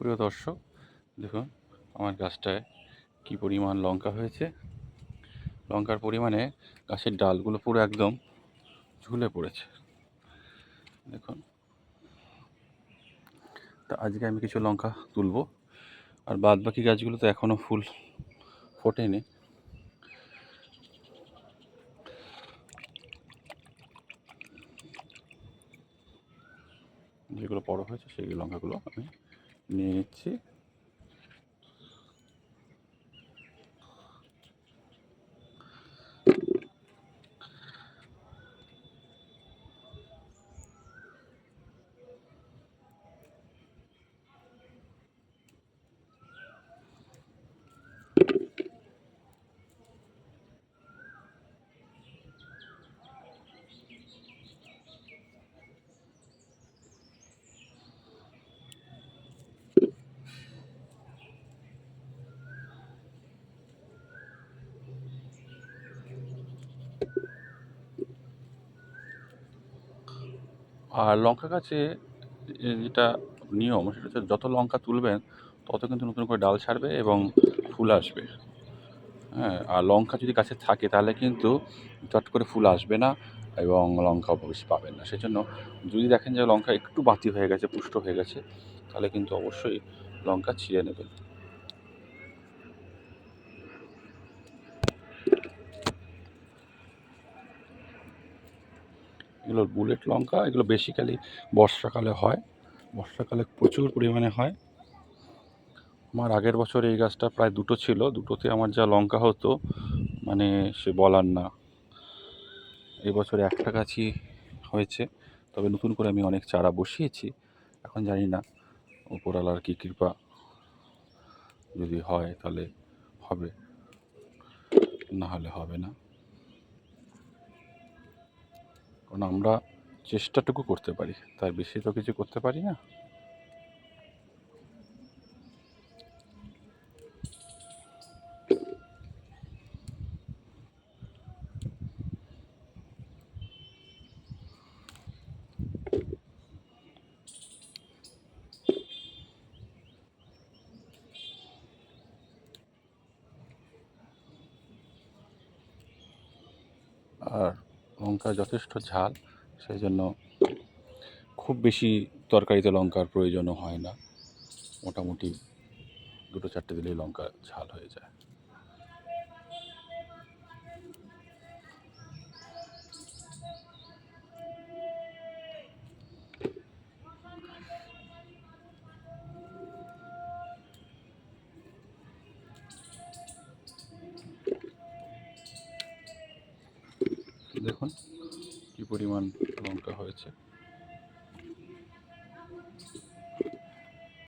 প্রিয় দর্শক, দেখুন আমার গাছটায় কি পরিমাণ লঙ্কা হয়েছে। লঙ্কার পরিমাণে গাছের ডালগুলো পুরো একদম ঝুলে পড়েছে। দেখুন, তা আজকে আমি কিছু লঙ্কা তুলবো, আর বাদ বাকি গাছগুলো তো এখনও ফুল ফোটেনি। যেগুলো বড় হয়েছে সেই লঙ্কাগুলো আমি নিয়ে নিচ্ছি। আর লঙ্কা গাছে যেটা নিয়ম, সেটা হচ্ছে যত লঙ্কা তুলবেন তত কিন্তু নতুন করে ডাল ছাড়বে এবং ফুল আসবে। হ্যাঁ, আর লঙ্কা যদি গাছে থাকে তাহলে কিন্তু চট করে ফুল আসবে না এবং লঙ্কাও বেশি পাবেন না। সেজন্য যদি দেখেন যে লঙ্কা একটু বাতি হয়ে গেছে, পুষ্ট হয়ে গেছে, তাহলে কিন্তু অবশ্যই লঙ্কা ছিঁড়ে নেবেন। এগুলো বুলেট লঙ্কা, এগুলো বেসিক্যালি বর্ষাকালে হয়। বর্ষাকালে প্রচুর পরিমাণে হয়। আমার আগের বছর এই গাছটা প্রায় দুটো ছিল, দুটোতে আমার যা লঙ্কা হতো মানে সে বলার না। এই বছর একটা গাছই হয়েছে, তবে নতুন করে আমি অনেক চারা বসিয়েছি। এখন জানি না উপরওয়ালার কী কৃপা, যদি হয় তাহলে হবে, না হলে হবে না। কারণ আমরা চেষ্টাটুকু করতে পারি, তার বেশি তো কিছু করতে পারি না। আর লঙ্কা যথেষ্ট ঝাল, সেই জন্য খুব বেশি তরকারিতে লঙ্কার প্রয়োজনও হয় না। মোটামুটি দুটো চারটে দিলেই লঙ্কা ঝাল হয়ে যায়। দেখুন কি পরিমাণ লঙ্কা হয়েছে।